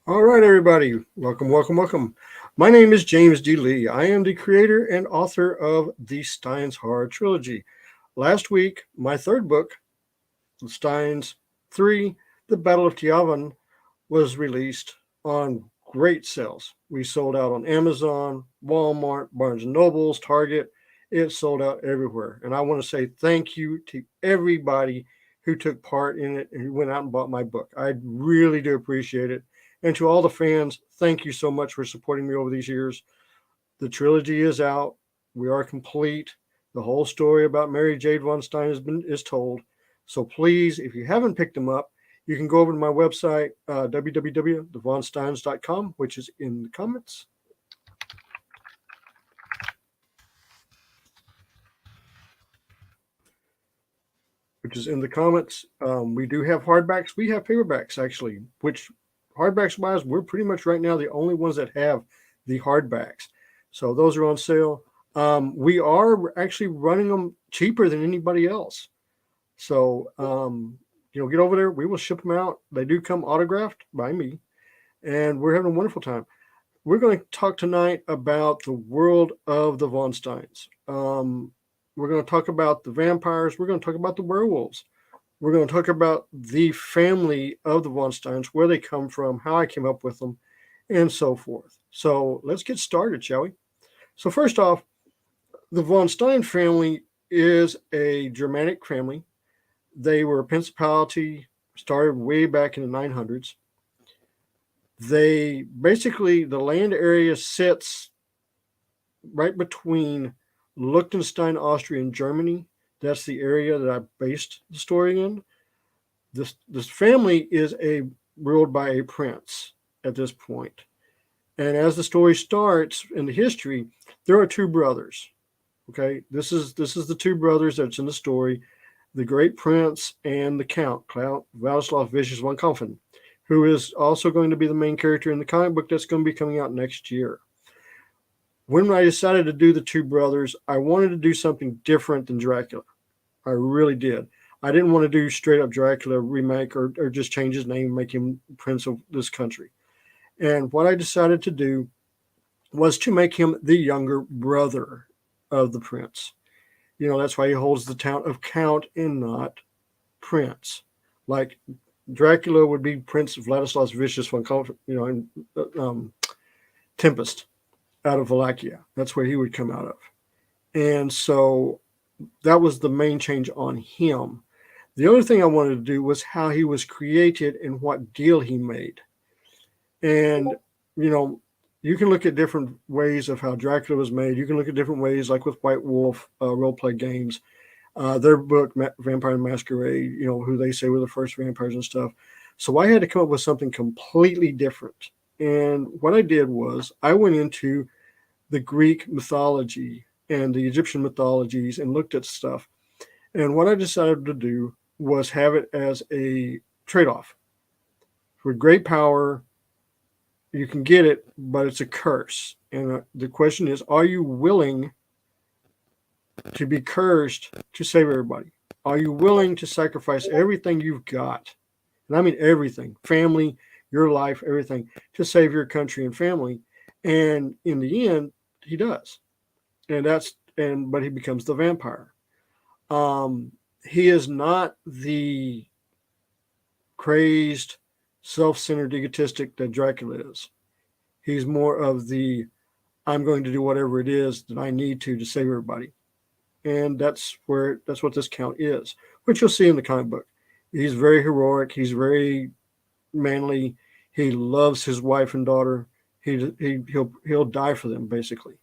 All right, everybody. Welcome, welcome, welcome. My name is James D. Lee. I am the creator and author of the Stines Horror Trilogy. Last week, my third book, Stines III, The Battle of Teveahna, was released on great sales. We sold out on Amazon, Walmart, Barnes& and Nobles, Target. It sold out everywhere. And I want to say thank you to everybody who took part in it and who went out and bought my book. I really do appreciate it. And to all the fans, thank you so much for supporting me over these years. The trilogy is out. We are complete. The whole story about Mary Jade Von Stein is told. So please, if you haven't picked them up, you can go over to my website, www.thevonsteins.com, which is in the comments. Which is in the comments. We do have hardbacks. We have paperbacks, actually, which hardbacks wise, we're pretty much right now the only ones that have the hardbacks. So those are on sale. We are actually running them cheaper than anybody else. So, get over there. We will ship them out. They do come autographed by me, and we're having a wonderful time. We're going to talk tonight about the world of the Von Steins. We're going to talk about the vampires. We're going to talk about the werewolves. We're going to talk about the family of the Von Steins, where they come from, how I came up with them, and so forth. So let's get started, shall we? So first off, the Von Stein family is a Germanic family. They were a principality, started way back in the 900s. They basically, the land area sits right between Liechtenstein, Austria, and Germany. That's the area that I based the story in. This family is ruled by a prince at this point. And as the story starts in the history, there are two brothers. Okay, this is the two brothers that's in the story, the great prince and the Count Vladislav Vicious von Kampfen, who is also going to be the main character in the comic book that's going to be coming out next year. When I decided to do the two brothers, I wanted to do something different than Dracula. I really did. I didn't want to do straight up Dracula remake or just change his name and make him prince of this country. And what I decided to do was to make him the younger brother of the prince. That's why he holds the title of Count and not Prince. Like Dracula would be Prince Vladislav Vicious von Kampfen, in Tempest out of Wallachia. That's where he would come out of. And so that was the main change on him. The other thing I wanted to do was how he was created and what deal he made. And, you can look at different ways of how Dracula was made. You can look at different ways, like with White Wolf role-play games. Their book, Vampire Masquerade, who they say were the first vampires and stuff. So I had to come up with something completely different. And what I did was I went into the Greek mythology and the Egyptian mythologies and looked at stuff. And what I decided to do was have it as a trade-off. For great power, you can get it, but it's a curse. And the question is, are you willing to be cursed to save everybody? Are you willing to sacrifice everything you've got? And I mean everything, family, your life, everything, to save your country and family. And in the end, he does. But he becomes the vampire. He is not the crazed, self-centered, egotistic that Dracula is. He's more of the, I'm going to do whatever it is that I need to save everybody. And that's what this Count is, which you'll see in the comic book. He's very heroic. He's very manly. He loves his wife and daughter. He'll die for them, basically.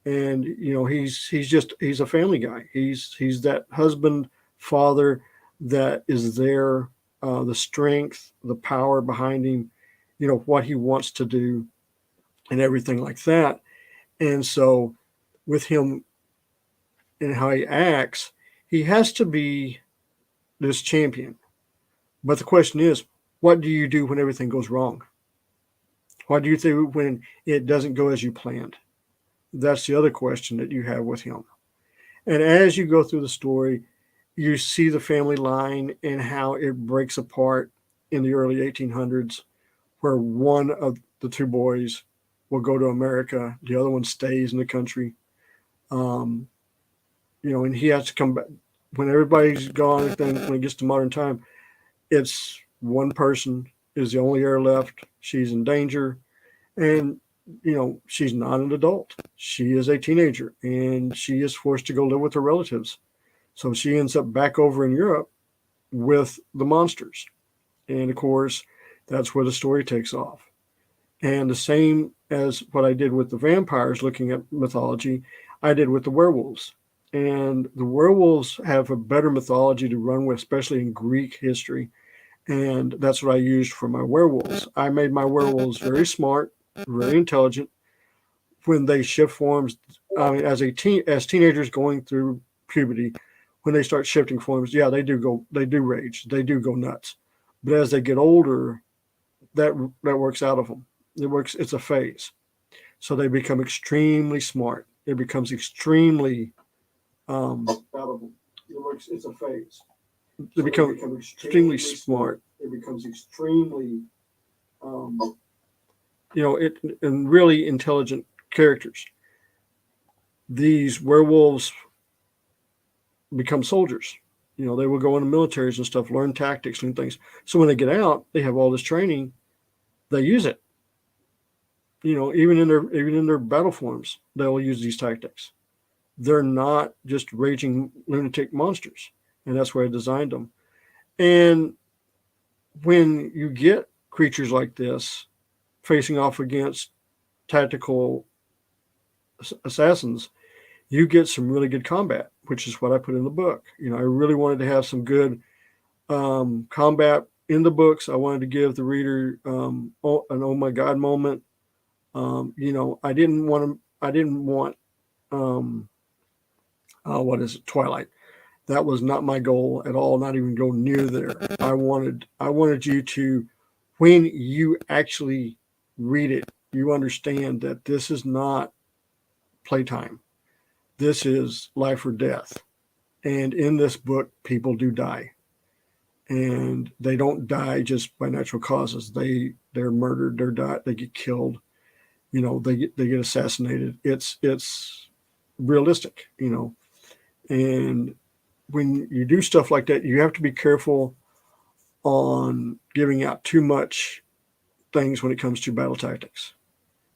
And he's a family guy. He's that husband, father that is there, the strength, the power behind him, what he wants to do, and everything like that. And so, with him and how he acts, he has to be this champion. But the question is, what do you do when everything goes wrong? What do you do when it doesn't go as you planned? That's the other question that you have with him. And as you go through the story, you see the family line and how it breaks apart in the early 1800s where one of the two boys will go to America, the other one stays in the country. Um, and he has to come back when everybody's gone. Then when it gets to modern time, it's one person is the only heir left. She's in danger, and she's not an adult. She is a teenager, and she is forced to go live with her relatives. So she ends up back over in Europe with the monsters, and of course, that's where the story takes off. And the same as what I did with the vampires, looking at mythology, I did with the werewolves. And the werewolves have a better mythology to run with, especially in Greek history. And that's what I used for my werewolves. I made my werewolves very smart, very intelligent. When they shift forms, I mean, as teenagers going through puberty, when they start shifting forms, yeah, they do rage, they do go nuts. But as they get older, that works out of them. It's a phase. So they become extremely smart. It becomes extremely out of them. It's a phase. They become extremely smart. It becomes extremely and really intelligent characters. These werewolves become soldiers. They will go into militaries and stuff, learn tactics and things. So when they get out, they have all this training. They use it. Even in their battle forms, they'll use these tactics. They're not just raging lunatic monsters, and that's why I designed them. And when you get creatures like this facing off against tactical assassins, you get some really good combat, which is what I put in the book. I really wanted to have some good combat in the books. I wanted to give the reader an oh my god moment. I didn't want what is it, Twilight. That was not my goal at all. Not even go near there. I wanted you to, when you actually read it, you understand that this is not playtime. This is life or death. And in this book, people do die. And they don't die just by natural causes. They're murdered, they get killed, they get assassinated. It's realistic, And when you do stuff like that, you have to be careful on giving out too much things when it comes to battle tactics.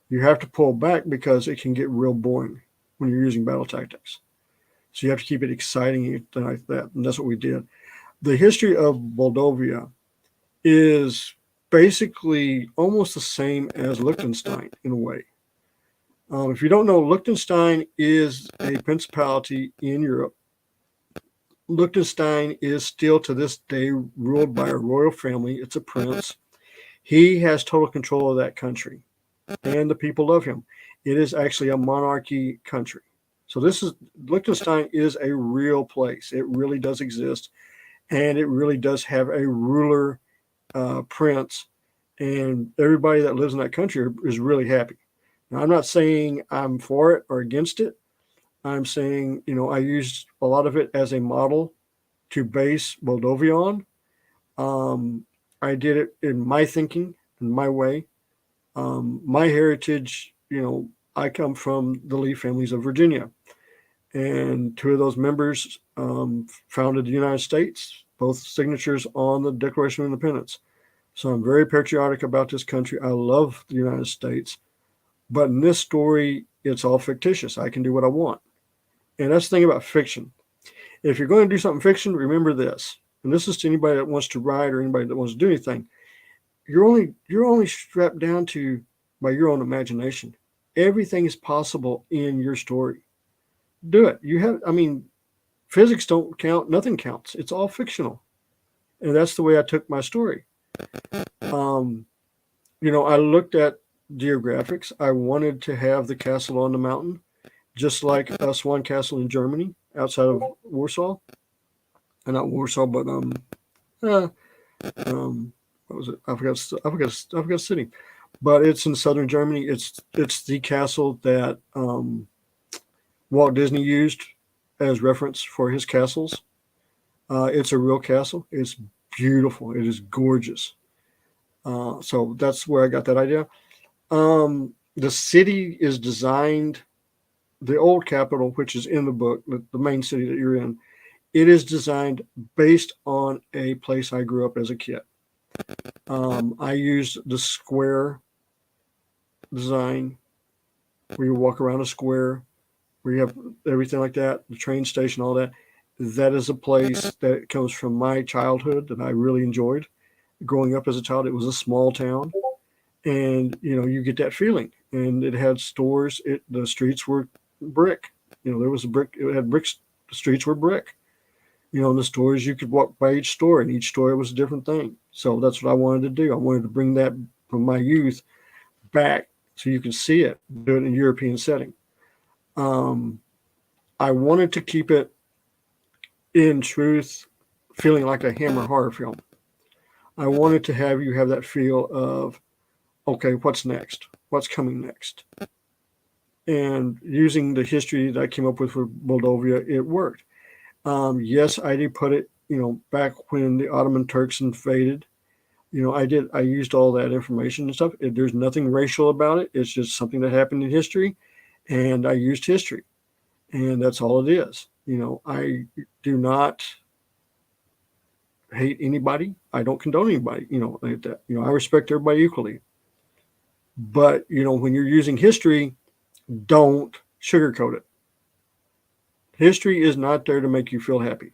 You have to pull back because it can get real boring when you're using battle tactics. So you have to keep it exciting like that. And that's what we did. The history of Moldavia is basically almost the same as Liechtenstein in a way. If you don't know, Liechtenstein is a principality in Europe. Liechtenstein is still to this day ruled by a royal family. It's a prince. He has total control of that country, and the people love him. It is actually a monarchy country. So Liechtenstein is a real place. It really does exist, and it really does have a ruler, prince, and everybody that lives in that country is really happy. Now, I'm not saying I'm for it or against it. I'm saying, I used a lot of it as a model to base Moldavia on. I did it in my thinking, in my way. My heritage, I come from the Lee families of Virginia. And two of those members founded the United States, both signatures on the Declaration of Independence. So I'm very patriotic about this country. I love the United States. But in this story, it's all fictitious. I can do what I want. And that's the thing about fiction. If you're going to do something fiction, remember this. And this is to anybody that wants to write or anybody that wants to do anything. You're only strapped down to by your own imagination. Everything is possible in your story. Do it. Physics don't count. Nothing counts. It's all fictional. And that's the way I took my story. I looked at geographics. I wanted to have the castle on the mountain, just like Swan Castle in Germany, outside of Warsaw. Not Warsaw, but what was it? I forgot the city. But it's in southern Germany. It's the castle that Walt Disney used as reference for his castles. It's a real castle. It's beautiful. It is gorgeous. So that's where I got that idea. The city is designed, the old capital, which is in the book, the main city that you're in, it is designed based on a place I grew up as a kid. I used the square design where you walk around a square, where you have everything like that, the train station, all that. That is a place that comes from my childhood that I really enjoyed. Growing up as a child, it was a small town, and you get that feeling. And it had stores. The streets were brick. There was a brick. It had bricks. The streets were brick. In the stores, you could walk by each store, and each store was a different thing. So that's what I wanted to do. I wanted to bring that from my youth back so you can see it, but do it in a European setting. Um, I wanted to keep it in truth, feeling like a Hammer horror film. I wanted to have you have that feel of, okay, what's next? What's coming next? And using the history that I came up with for Moldavia, it worked. Yes, I did put it, back when the Ottoman Turks invaded. I did. I used all that information and stuff. There's nothing racial about it. It's just something that happened in history, and I used history, and that's all it is. I do not hate anybody. I don't condone anybody. Like that. I respect everybody equally. But when you're using history, don't sugarcoat it. History is not there to make you feel happy.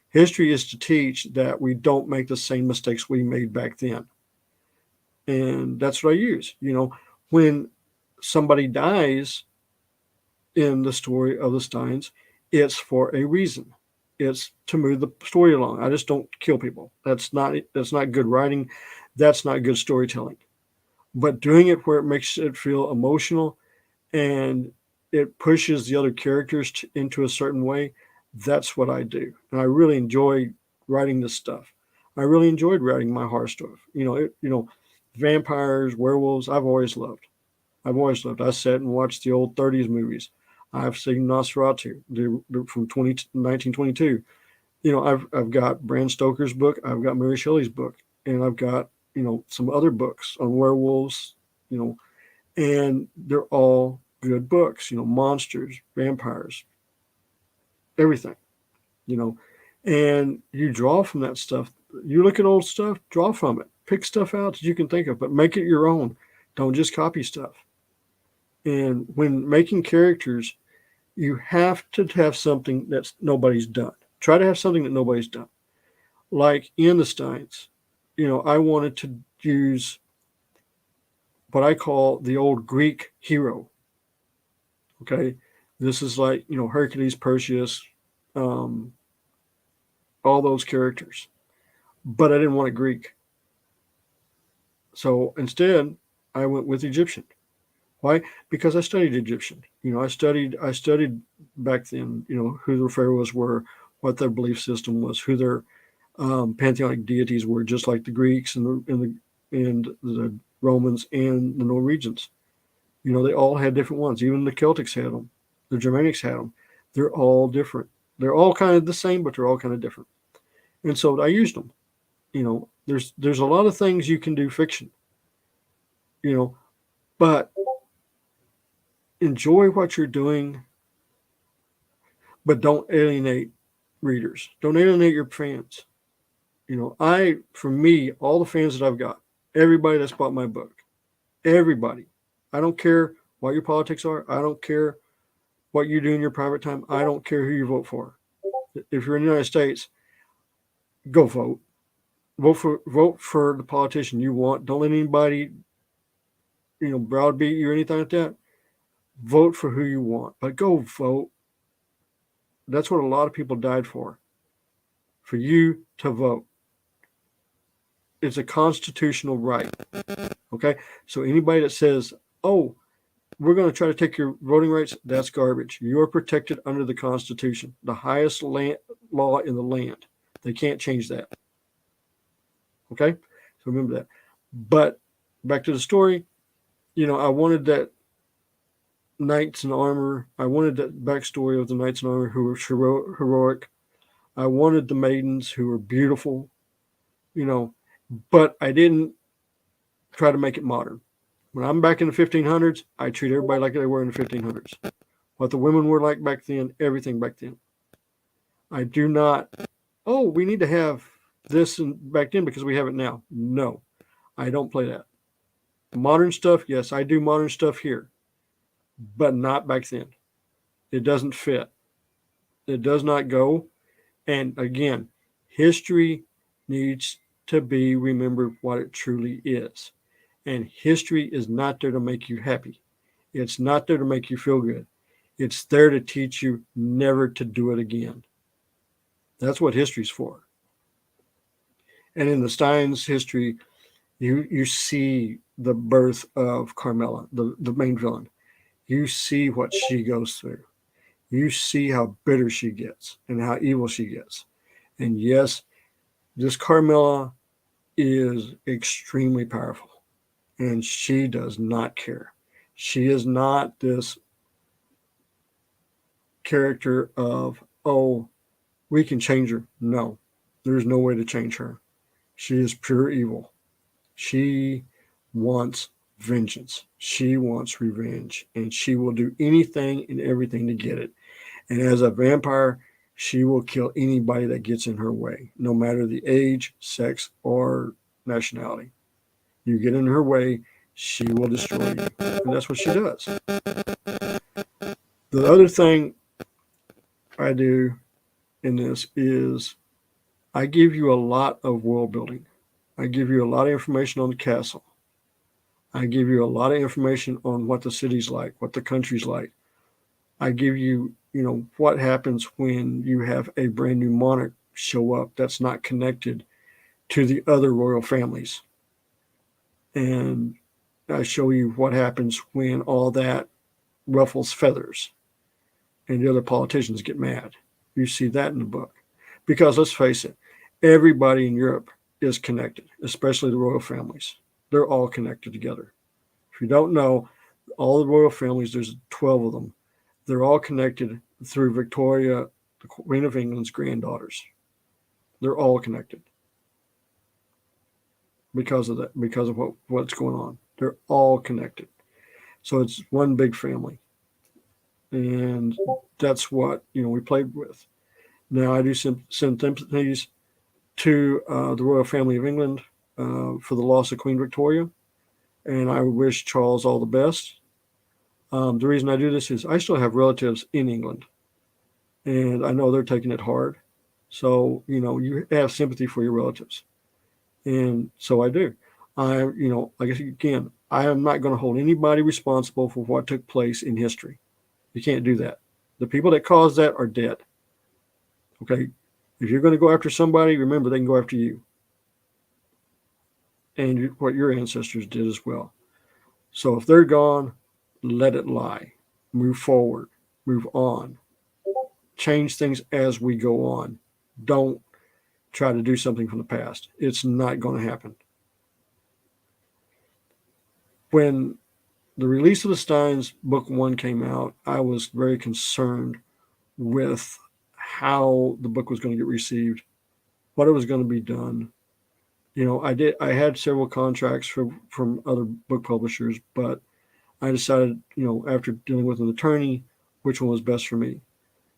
History is to teach that we don't make the same mistakes we made back then. And that's what I use. When somebody dies in the story of the Stines, it's for a reason. It's to move the story along. I just don't kill people. That's not good writing. That's not good storytelling. But doing it where it makes it feel emotional and it pushes the other characters into a certain way, that's what I do. And I really enjoy writing this stuff. I really enjoyed writing my horror stuff. Vampires, werewolves, I've always loved. I've always loved. I sat and watched the old 30s movies. I've seen Nosferatu from 1922. I've got Bram Stoker's book. I've got Mary Shelley's book, and I've got some other books on werewolves. You know, and they're all good books. Monsters, vampires, everything. You know, and you draw from that stuff. You look at old stuff, draw from it. Pick stuff out that you can think of, but make it your own. Don't just copy stuff. And when making characters, you have to have something that's nobody's done. Try to have something that nobody's done. Like in the Steins, I wanted to use what I call the old Greek hero. Okay. This is like, Hercules, Perseus, um, all those characters. But I didn't want it Greek. So instead, I went with Egyptian. Why? Because I studied Egyptian. I studied back then. Who the pharaohs were, what their belief system was, who their pantheonic deities were, just like the Greeks and the Romans and the Norwegians. They all had different ones. Even the Celtics had them. The Germanics had them. They're all different. They're all kind of the same, but they're all kind of different. And so I used them. There's a lot of things you can do fiction. But enjoy what you're doing, but don't alienate readers. Don't alienate your fans. For me, all the fans that I've got, everybody that's bought my book, everybody, I don't care what your politics are. I don't care what you do in your private time. I don't care who you vote for. If you're in the United States, go vote. Vote for the politician you want. Don't let anybody, browbeat you or anything like that. Vote for who you want, but go vote. That's what a lot of people died for you to vote. It's a constitutional right. Okay? So anybody that says, oh, we're going to try to take your voting rights, that's garbage. You are protected under the Constitution, the highest law in the land. They can't change that. Okay? So remember that. But back to the story, I wanted that knights in armor. I wanted that backstory of the knights in armor who were heroic. I wanted the maidens who were beautiful, but I didn't try to make it modern. When I'm back in the 1500s, I treat everybody like they were in the 1500s. What the women were like back then, everything back then. I do not, oh, we need to have this and back then because we have it now. No, I don't play that. Modern stuff, yes, I do modern stuff here, but not back then. It doesn't fit. It does not go. And again, history needs to be remembered what it truly is. And history is not there to make you happy. It's not there to make you feel good. It's there to teach you never to do it again. That's what history's for. And in the Stines history, you see the birth of Carmela, the main villain. You see what she goes through. You see how bitter she gets and how evil she gets. And yes, this Carmela is extremely powerful, and she does not care. She is not this character of, oh, we can change her. No, there's no way to change her. She is pure evil. She wants vengeance. She wants revenge, and she will do anything and everything to get it. And as a vampire, she will kill anybody that gets in her way, no matter the age, sex, or nationality. You get in her way, she will destroy you. And that's what she does. The other thing I do in this is I give you a lot of world building. I give you a lot of information on the castle. I give you a lot of information on what the city's like, what the country's like. I give you, what happens when you have a brand new monarch show up that's not connected to the other royal families. And I show you what happens when all that ruffles feathers and the other politicians get mad. You see that in the book. Because let's face it, everybody in Europe is connected, especially the royal families. They're all connected together. If you don't know, all the royal families, there's 12 of them. They're all connected through Victoria, the Queen of England's granddaughters. They're all connected because of that, because of what's going on. They're all connected. So it's one big family. And that's what, we played with. Now I do send sympathies to the royal family of England for the loss of Queen Victoria. And I wish Charles all the best. The reason I do this is I still have relatives in England, and I know they're taking it hard. So, you have sympathy for your relatives. And so I do. I guess again, I am not going to hold anybody responsible for what took place in history. You can't do that. The people that caused that are dead. Okay? If you're going to go after somebody, remember they can go after you. And what your ancestors did as well. So if they're gone, let it lie. Move forward. Move on. Change things as we go on. Don't try to do something from the past. It's not going to happen. When the release of the Stines Book 1 came out, I was very concerned with how the book was going to get received, what it was going to be done. I had several contracts from other book publishers, but I decided, after dealing with an attorney, which one was best for me.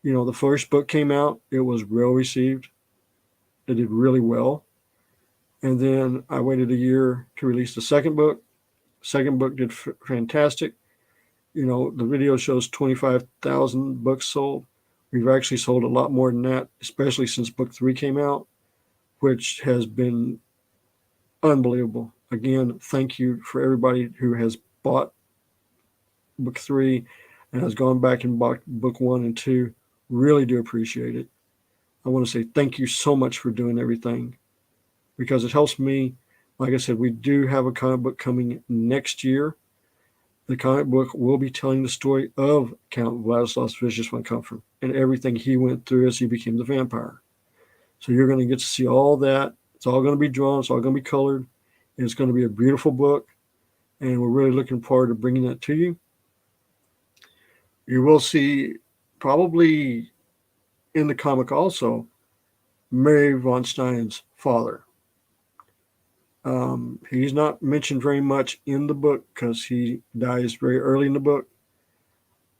The first book came out, it was well received. It did really well. And then I waited a year to release the second book. Second book did fantastic. The video shows 25,000 books sold. We've actually sold a lot more than that, especially since book 3 came out, which has been unbelievable. Again, thank you for everybody who has bought book 3 and has gone back and bought book 1 and 2. Really do appreciate it. I want to say thank you so much for doing everything because it helps me. Like I said, we do have a comic book coming next year. The comic book will be telling the story of Count Vladislav Vicious von Kempfer and everything he went through as he became the vampire. So you're going to get to see all that. It's all going to be drawn. It's all going to be colored. And it's going to be a beautiful book. And we're really looking forward to bringing that to you. You will see probably in the comic also Mary von Stein's father. He's not mentioned very much in the book because he dies very early in the book.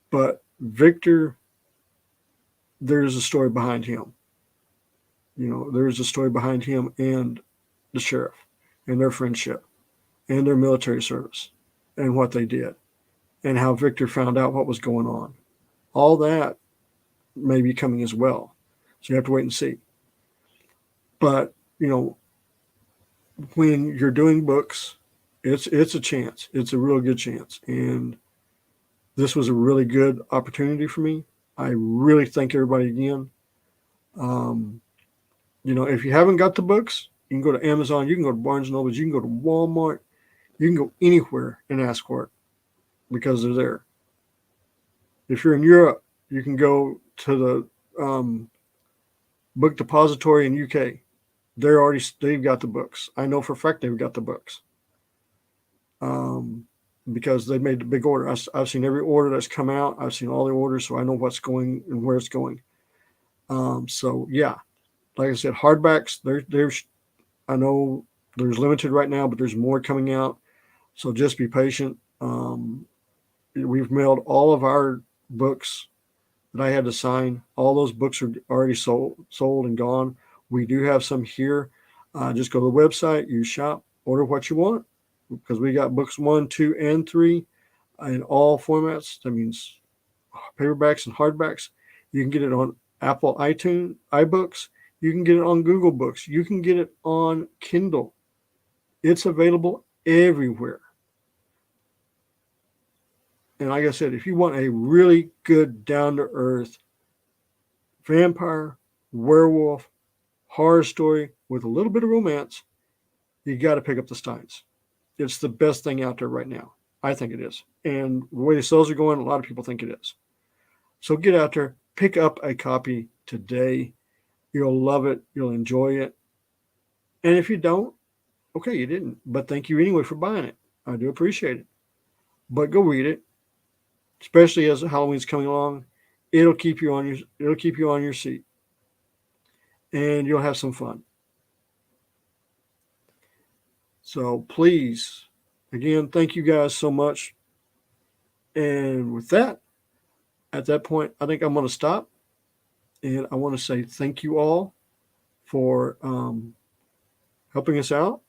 But Victor, there's a story behind him. There's a story behind him and the sheriff and their friendship and their military service and what they did and how Victor found out what was going on. All that may be coming as well. So you have to wait and see. But, when you're doing books, it's a chance. It's a real good chance. And this was a really good opportunity for me. I really thank everybody again. Um, if you haven't got the books, you can go to Amazon, you can go to Barnes and Noble, you can go to Walmart, you can go anywhere and ask for it because they're there. If you're in Europe, you can go to the book depository in UK. They've got the books. I know for a fact they've got the books. Because they made the big order. I've seen every order that's come out. I've seen all the orders, so I know what's going and where it's going. So yeah, like I said, hardbacks. There's I know there's limited right now, but there's more coming out. So just be patient. We've mailed all of our books that I had to sign. All those books are already sold and gone. We do have some here. Just go to the website, you shop, order what you want, because we got books 1, 2, and 3 in all formats. That means paperbacks and hardbacks. You can get it on Apple iTunes, iBooks. You can get it on Google Books. You can get it on Kindle. It's available everywhere. And like I said, if you want a really good, down-to-earth vampire, werewolf, horror story with a little bit of romance, you got to pick up the Stines. It's the best thing out there right now. I think it is. And the way the sales are going, a lot of people think it is. So get out there, pick up a copy today. You'll love it. You'll enjoy it. And if you don't, okay, you didn't. But thank you anyway for buying it. I do appreciate it. But go read it, especially as Halloween's coming along. It'll keep you on your seat, and you'll have some fun. So please, again, thank you guys so much. And with that, at that point, I think I'm going to stop. And I want to say thank you all for helping us out.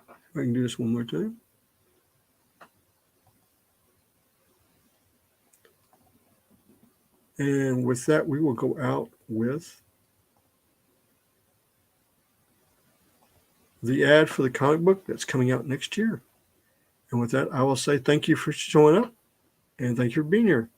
I can do this one more time. And with that, we will go out with the ad for the comic book that's coming out next year. And with that, I will say thank you for showing up and thank you for being here.